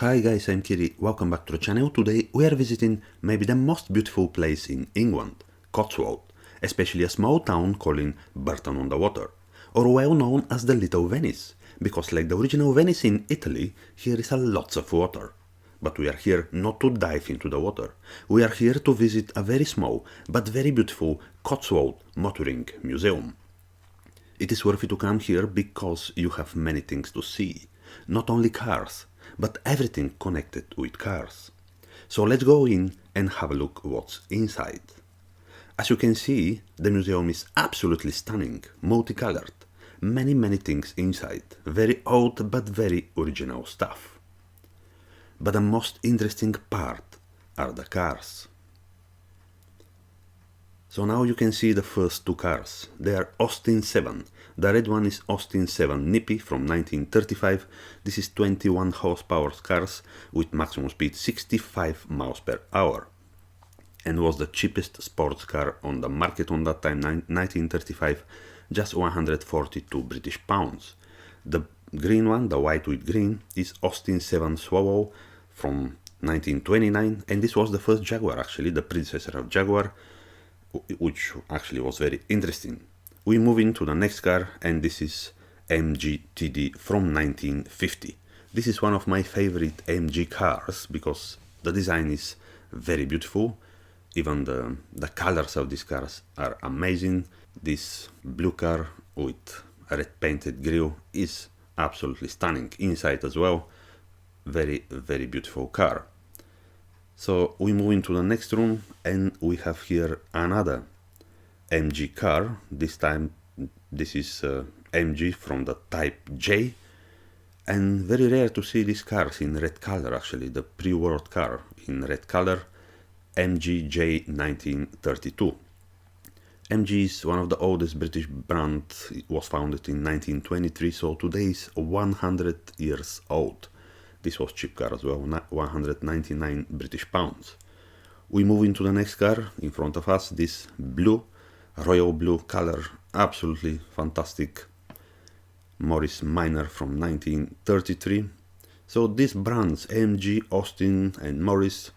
Hi guys, I'm Kiri, welcome back to the channel. Today we are visiting maybe the most beautiful place in England, Cotswold, especially a small town called Burton-on-the-Water, or well known as the Little Venice, because like the original Venice in Italy, here is a lots of water. But we are here not to dive into the water, we are here to visit a very small but very beautiful Cotswold motoring museum. It is worth it to come here because you have many things to see, not only cars, but everything connected with cars. So let's go in and have a look what's inside. As you can see, the museum is absolutely stunning, multicolored, many things inside, very old but very original stuff. But the most interesting part are the cars. So now you can see the first two cars. They are Austin 7. The red one is Austin 7 Nippy from 1935. This is 21 horsepower cars with maximum speed 65 miles per hour. And was the cheapest sports car on the market on that time, 1935, just 142 British pounds. The green one, the white with green, is Austin 7 Swallow from 1929. And this was the first Jaguar actually, the predecessor of Jaguar, which actually was very interesting. We move into the next car, and this is MG from 1950. This is one of my favorite MG cars because the design is very beautiful. Even the colors of these cars are amazing. This blue car with a red painted grille is absolutely stunning. Inside as well, very beautiful car. So we move into the next room, and we have here another MG car. This time this is MG from the type J, and very rare to see these cars in red color actually, the pre-world car in red color, MG J 1932. MG is one of the oldest British brands. It was founded in 1923, so today is 100 years old. This was cheap car as well, 199 British pounds. We move into the next car in front of us, this blue, royal blue color, absolutely fantastic. Maurice Minor from 1933. So these brands, AMG, Austin and Maurice,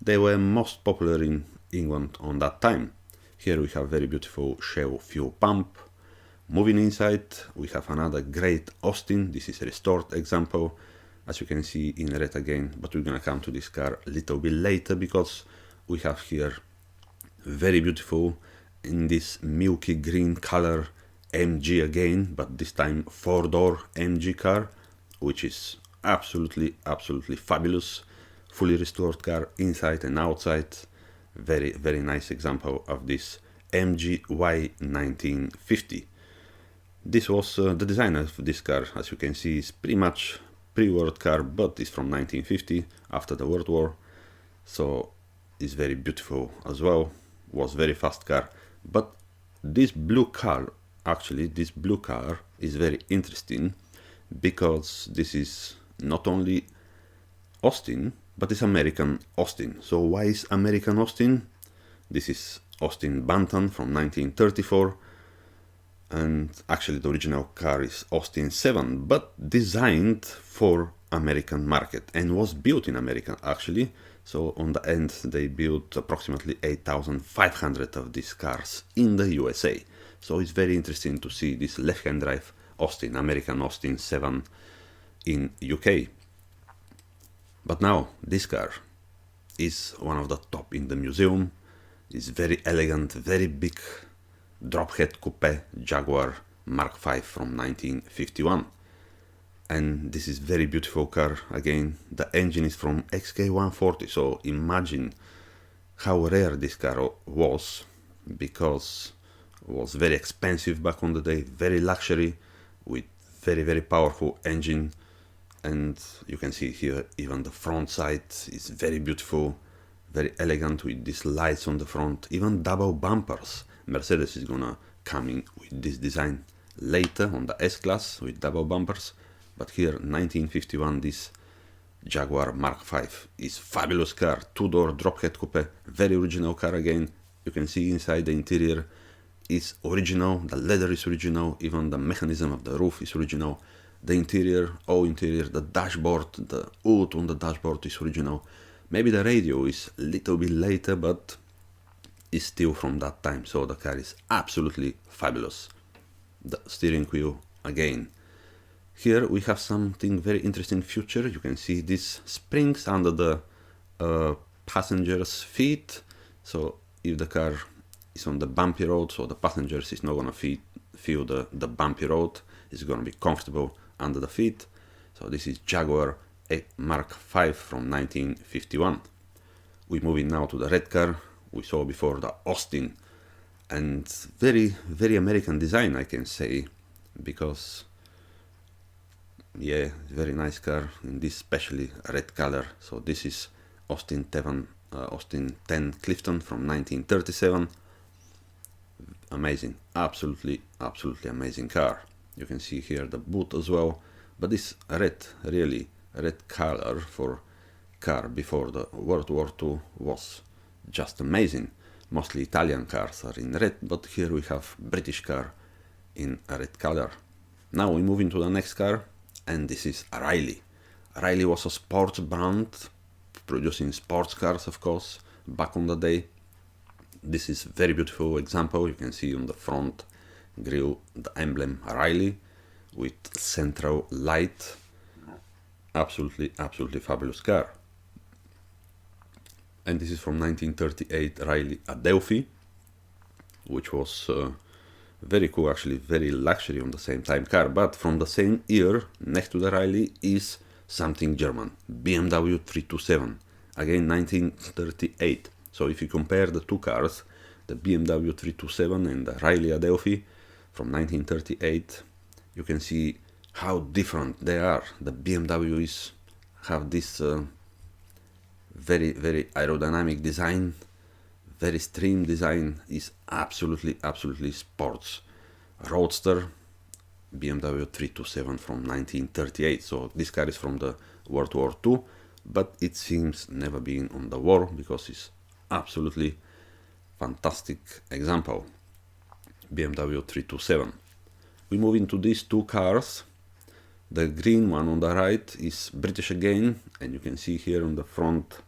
they were most popular in England on that time. Here we have very beautiful Shell fuel pump. Moving inside, we have another great Austin. This is a restored example, as you can see in red again, but we're gonna come to this car a little bit later because we have here very beautiful in this milky green color MG again, but this time 4-door MG car, which is absolutely fabulous. Fully restored car inside and outside. Very nice example of this MG Y 1950. This was the design of this car, as you can see, is pretty much pre-world car, but it's from 1950 after the World War, so it's very beautiful as well. Was very fast car. But this blue car, actually this blue car is very interesting because this is not only Austin, but it's American Austin. So why is American Austin? This is Austin Bantam from 1934, and actually the original car is Austin 7, but designed for American market and was built in America actually. So on the end they built approximately 8,500 of these cars in the USA. So it's very interesting to see this left-hand drive Austin, American Austin 7 in UK. But now this car is one of the top in the museum. It's very elegant, very big drophead coupe Jaguar Mark V from 1951. And this is very beautiful car. Again, the engine is from XK140, so imagine how rare this car was, because it was very expensive back on the day, very luxury with very powerful engine. And you can see here even the front side is very beautiful, very elegant with these lights on the front, even double bumpers. Mercedes is gonna come in with this design later on the S-Class with double bumpers, but here 1951 this Jaguar Mark V is fabulous car, 2-door drophead coupe, very original car again. You can see inside the interior is original, the leather is original, even the mechanism of the roof is original. The interior, the dashboard, the wood on the dashboard is original. Maybe the radio is a little bit later, but is still from that time, so the car is absolutely fabulous. The steering wheel again. Here we have something very interesting feature. You can see these springs under the passenger's feet, so if the car is on the bumpy road, so the passengers is not gonna feel the bumpy road, it's gonna be comfortable under the feet. So this is Jaguar Mark V from 1951. We're moving now to the red car. We saw before the Austin, and very, very American design, I can say, because yeah, very nice car in this especially red color. So this is Austin 10 Clifton from 1937. Amazing, absolutely amazing car. You can see here the boot as well, but this red, really red color for car before the World War II was just amazing. Mostly Italian cars are in red, but here we have British car in a red color. Now we move into the next car, and this is Riley. Riley was a sports brand producing sports cars, of course, back on the day. This is very beautiful example. You can see on the front grille the emblem Riley with central light. Absolutely fabulous car. And this is from 1938 Riley Adelphi, which was very cool, actually, very luxury on the same time car. But from the same year, next to the Riley is something German, BMW 327, again 1938. So if you compare the two cars, the BMW 327 and the Riley Adelphi from 1938, you can see how different they are. The BMWs have this very aerodynamic design, very stream design, is absolutely sports. Roadster, BMW 327 from 1938. So this car is from the World War II, but it seems never been on the war because it's absolutely fantastic example. BMW 327. We move into these two cars. The green one on the right is British again, and you can see here on the front,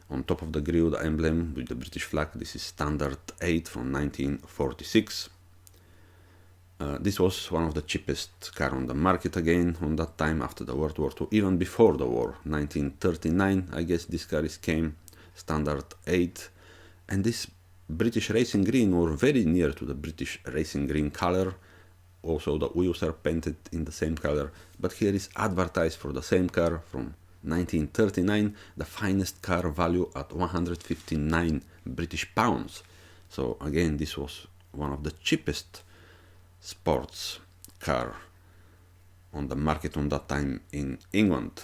on top of the grille, the emblem with the British flag. This is Standard 8 from 1946. This was one of the cheapest car on the market again on that time after the World War II, even before the war. 1939, I guess this car came, Standard 8, and this British racing green were very near to the British racing green color. Also the wheels are painted in the same color, but here is advertised for the same car from 1939, the finest car value at 159 British pounds. So again, this was one of the cheapest sports car on the market on that time in England.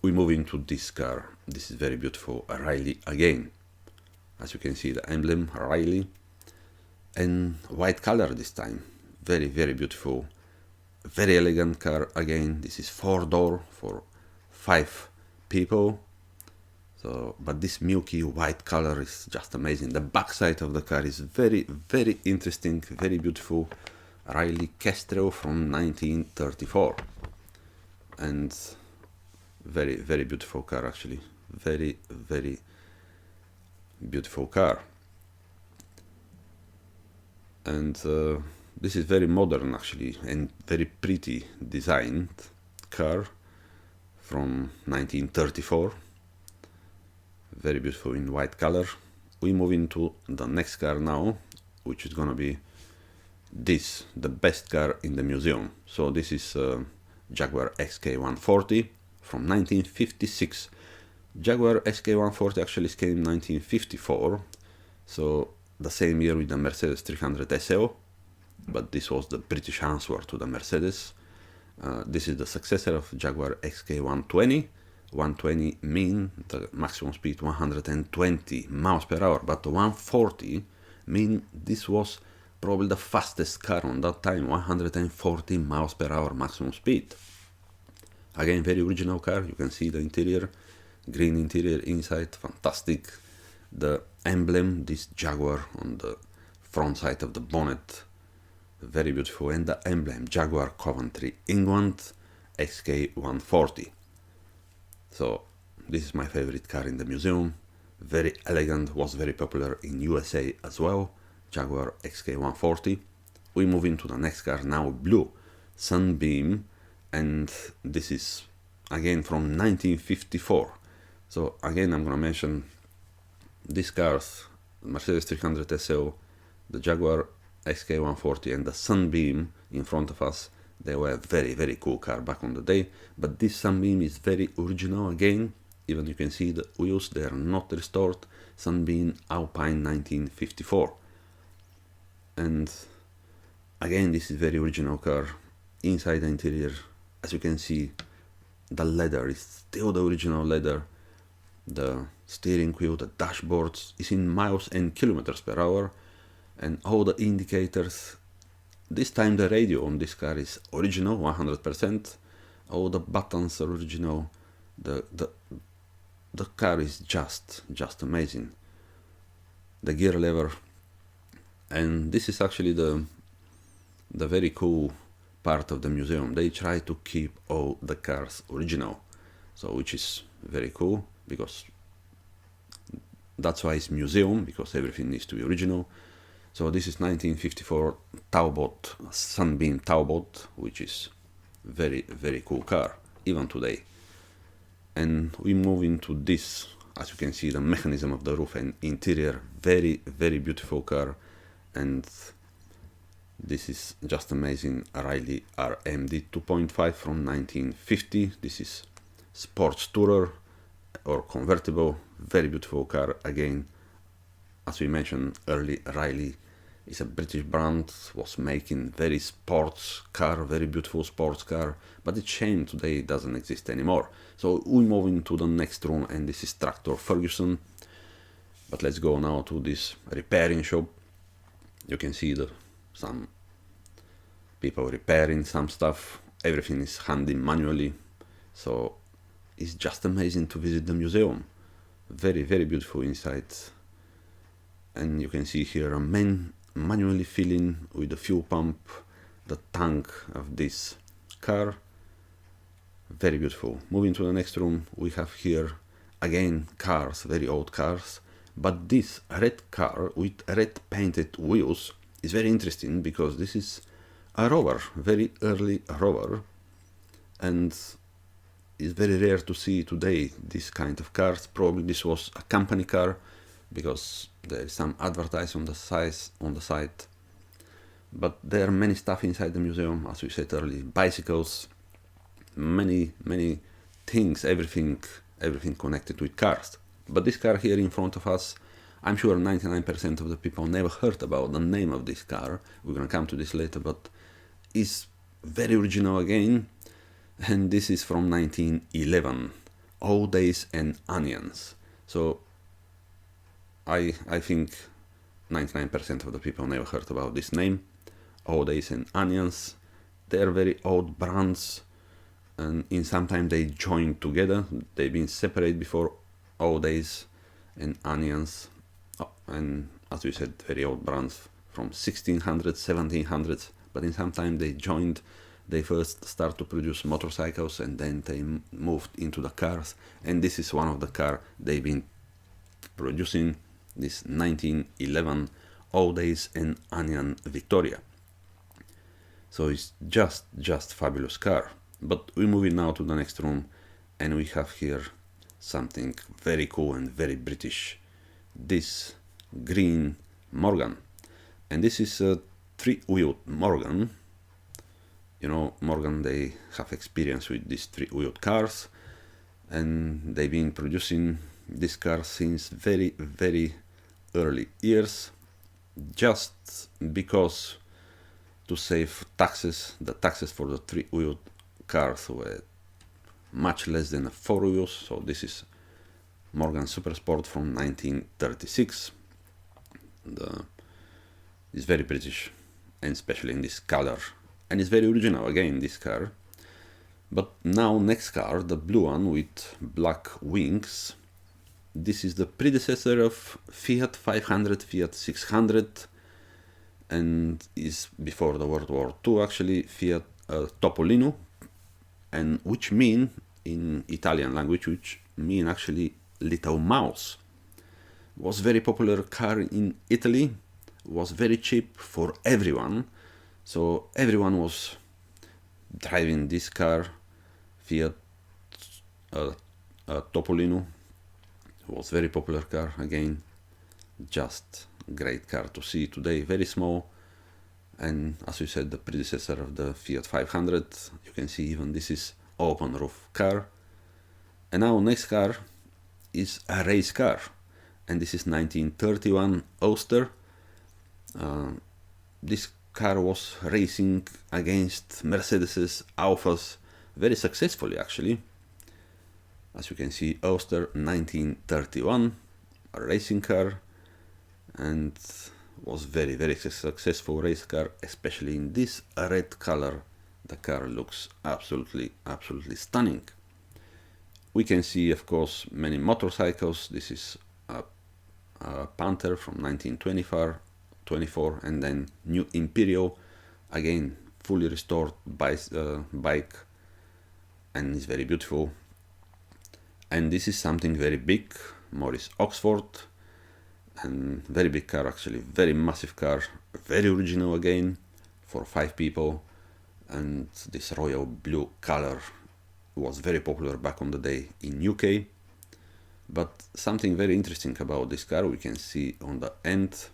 We move into this car. This is very beautiful, a Riley again. As you can see, the emblem Riley, and white color this time. Very beautiful, very elegant car again. This is 4-door for 5 people. So, but this milky white color is just amazing. The back side of the car is very interesting, very beautiful. Riley Kestrel from 1934, and very beautiful car, actually. Very beautiful car. And this is very modern, actually, and very pretty designed car from 1934. Very beautiful in white color. We move into the next car now, which is gonna be this, the best car in the museum. So this is Jaguar XK140 from 1956. Jaguar XK140 actually came in 1954, so the same year with the Mercedes 300 SL, but this was the British answer to the Mercedes. This is the successor of Jaguar XK120. 120 mean the maximum speed 120 miles per hour, but 140 mean this was probably the fastest car on that time, 140 miles per hour maximum speed. Again, very original car. You can see the interior, green interior inside, fantastic. The emblem, this Jaguar on the front side of the bonnet, very beautiful, and the emblem Jaguar Coventry, England, XK140. So this is my favorite car in the museum, very elegant, was very popular in USA as well, Jaguar XK140. We move into the next car, now blue, Sunbeam, and this is again from 1954. So again I'm gonna mention these cars, Mercedes 300 SL, the Jaguar XK140 and the Sunbeam in front of us. They were very cool car back on the day, but this Sunbeam is very original again. Even you can see the wheels, they are not restored. Sunbeam Alpine 1954. And again, this is very original car. Inside the interior, as you can see, the leather is still the original leather. The steering wheel, the dashboards is in miles and kilometers per hour, and all the indicators. This time the radio on this car is original, 100%. All the buttons are original. The car is just amazing. The gear lever, and this is actually the very cool part of the museum. They try to keep all the cars original, so which is very cool, because that's why it's museum, because everything needs to be original. So this is 1954 Talbot, Sunbeam Talbot, which is very cool car, even today. And we move into this, as you can see, the mechanism of the roof and interior, very beautiful car. And this is just amazing, Riley RMD 2.5 from 1950. This is sports tourer or convertible, very beautiful car. Again, as we mentioned early, Riley is a British brand, was making very sports car, very beautiful sports car, but it's shame today it doesn't exist anymore. So we move into the next room, and this is Tractor Ferguson. But let's go now to this repairing shop. You can see some people repairing some stuff. Everything is handled manually, so it's just amazing to visit the museum. Very beautiful inside. And you can see here a man manually filling with the fuel pump the tank of this car. Very beautiful. Moving to the next room, we have here again cars, very old cars, but this red car with red painted wheels is very interesting, because this is a Rover, very early Rover, and it's very rare to see today this kind of cars. Probably this was a company car, because there is some advertise on the side, but there are many stuff inside the museum, as we said earlier, bicycles, many things, everything connected with cars. But this car here in front of us, I'm sure 99% of the people never heard about the name of this car. We're gonna come to this later, but it's very original again, and this is from 1911, Alldays and Onions. So I think 99% of the people never heard about this name, Alldays and Onions. They're very old brands, and in some time they joined together. They've been separated before, Alldays and Onions, and as we said, very old brands from 1600s, 1700s, but in some time they joined. They first start to produce motorcycles, and then they moved into the cars, and this is one of the cars they've been producing, this 1911 Alldays and Onion Victoria. So it's just fabulous car. But we're moving now to the next room, and we have here something very cool and very British, this green Morgan. And this is a three-wheeled Morgan. You know, Morgan, they have experience with these three-wheeled cars, and they've been producing this car since very early years, just because to save taxes. The taxes for the three-wheeled cars were much less than a four wheels. So this is Morgan Supersport from 1936. It's very British, and especially in this color, and it's very original again, this car. But now next car, the blue one with black wings. This is the predecessor of Fiat 500, Fiat 600, and is before the World War II actually, Fiat Topolino, and which mean in Italian language, which mean actually little mouse. Was very popular car in Italy, was very cheap for everyone, so everyone was driving this car, Fiat Topolino. Was very popular car again, just great car to see today, very small, and as we said, the predecessor of the Fiat 500. You can see even this is open roof car. And now next car is a race car, and this is 1931 Oster. This car was racing against Mercedes, Alfas, very successfully actually. As you can see, Oster 1931, a racing car, and was very successful race car, especially in this red color. The car looks absolutely stunning. We can see, of course, many motorcycles. This is a Panther from 1924, and then new Imperial, again fully restored bike, and it's very beautiful. And this is something very big, Maurice Oxford, and very big car actually, very massive car, very original again, for 5 people, and this royal blue color was very popular back on the day in UK. But something very interesting about this car we can see on the end,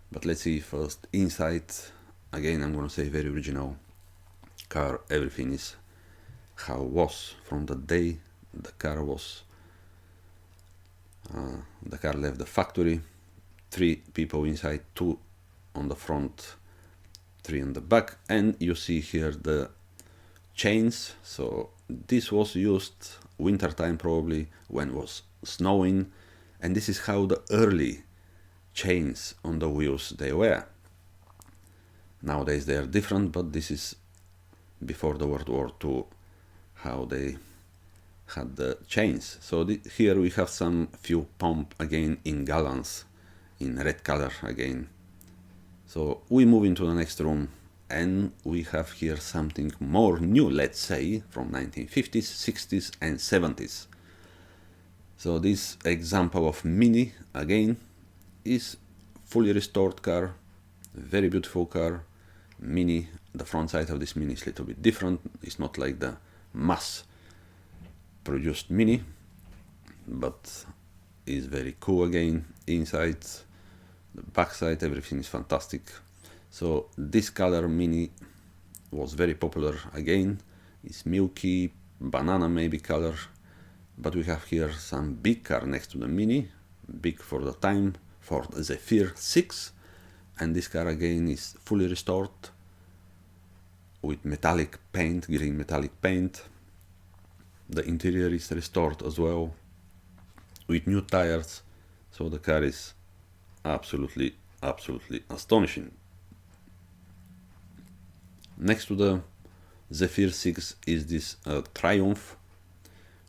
but let's see first inside. Again, I'm gonna say very original car, everything is how it was from the day the car was the car left the factory. 3 people inside, 2 on the front, 3 on the back, and you see here the chains. So this was used winter time probably when it was snowing, and this is how the early chains on the wheels they were. Nowadays they are different, but this is before the World War II how they had the chains. So here we have some fuel pump again in gallons in red color again. So we move into the next room, and we have here something more new, let's say, from 1950s, 60s and 70s. So this example of Mini again is fully restored car, very beautiful car. Mini, the front side of this Mini is a little bit different. It's not like the mass produced Mini, but is very cool again. Inside, the back side, everything is fantastic. So this color Mini was very popular again. It's milky banana maybe color, but we have here some big car next to the Mini, big for the time, Ford Zephyr 6, and this car again is fully restored with metallic paint, green metallic paint. The interior is restored as well with new tires, so the car is absolutely astonishing. Next to the Zephyr 6 is this Triumph,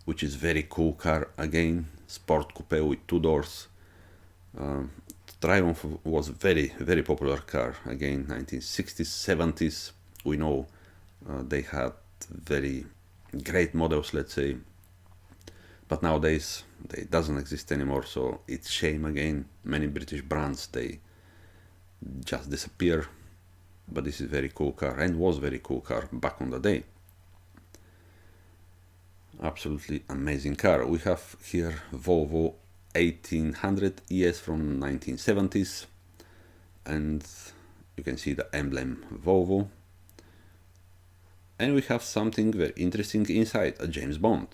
which is very cool car again, sport coupe with 2 doors. Triumph was very popular car again, 1960s, 70s. We know they had very great models, let's say, but nowadays they doesn't exist anymore, so it's shame again. Many British brands, they just disappear, but this is very cool car, and was very cool car back on the day. Absolutely amazing car. We have here Volvo 1800 ES from 1970s, and you can see the emblem Volvo. And we have something very interesting inside, a James Bond.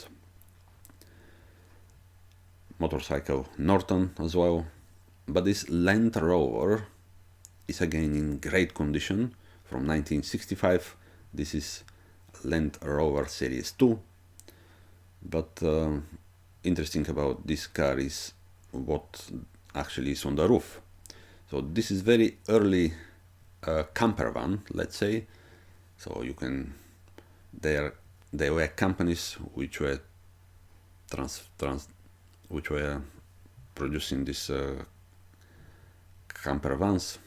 Motorcycle Norton as well, but this Land Rover is again in great condition from 1965. This is Land Rover Series 2, but interesting about this car is what actually is on the roof. So this is very early camper van, let's say. So you can, they were companies which were which were producing these camper vans,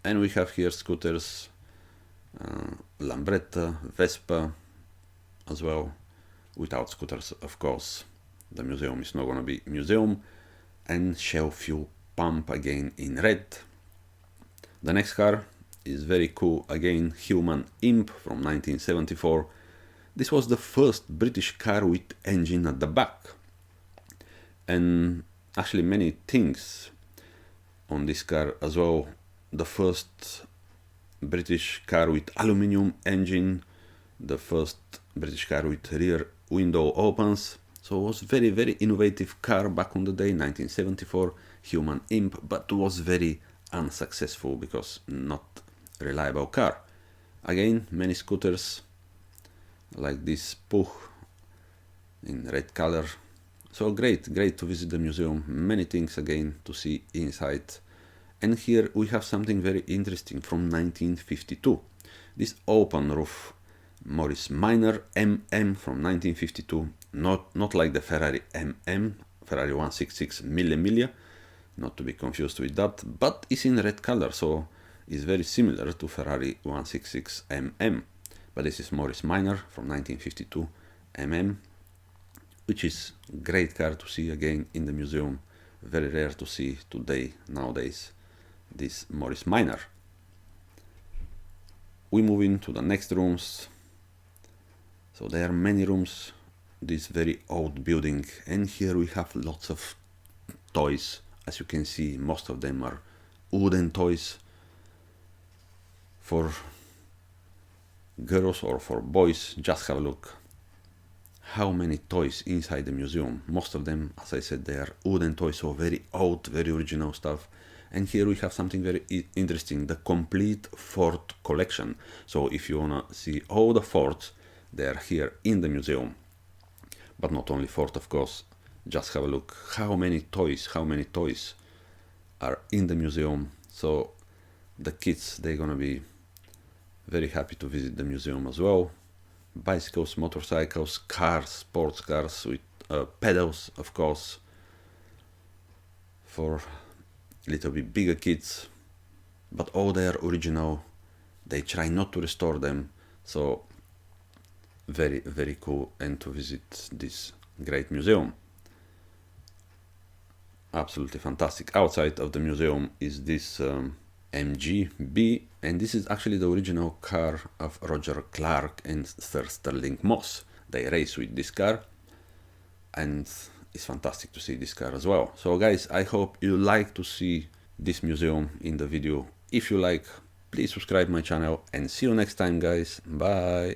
And we have here scooters, Lambretta, Vespa as well, without scooters of course. The museum is not gonna be museum. And Shell fuel pump again in red. The next car is very cool again, Human Imp from 1974. This was the first British car with engine at the back. And actually many things on this car as well. The first British car with aluminium engine, the first British car with rear window opens. So it was very, very innovative car back on the day, 1974, Human Imp, but was very unsuccessful because not reliable car. Again, many scooters like this Puch in red color. So great to visit the museum, many things again to see inside. And here we have something very interesting from 1952. This open roof Maurice Minor MM from 1952, not like the Ferrari MM, Ferrari 166 Mille, not to be confused with that, but it's in red color, so it's very similar to Ferrari 166 MM. But this is Maurice Minor from 1952 MM, which is great car to see again in the museum. Very rare to see today, nowadays, this Maurice Minor. We move into the next rooms. So there are many rooms, this very old building, and here we have lots of toys. As you can see, most of them are wooden toys for girls or for boys. Just have a look how many toys inside the museum. Most of them, as I said, they are wooden toys, so very old, very original stuff. And here we have something very interesting, the complete Ford collection. So if you wanna see all the Fords, they are here in the museum. But not only Ford, of course. Just have a look how many toys are in the museum. So the kids, they're gonna be very happy to visit the museum as well. Bicycles, motorcycles, cars, sports cars with pedals, of course, for little bit bigger kids, but all they are original. They try not to restore them, so very cool, and to visit this great museum. Absolutely fantastic. Outside of the museum is this MGB, and this is actually the original car of Roger Clark and Sir Stirling Moss. They race with this car, and it's fantastic to see this car as well. So guys, I hope you like to see this museum in the video. If you like, please subscribe my channel, and see you next time guys. Bye.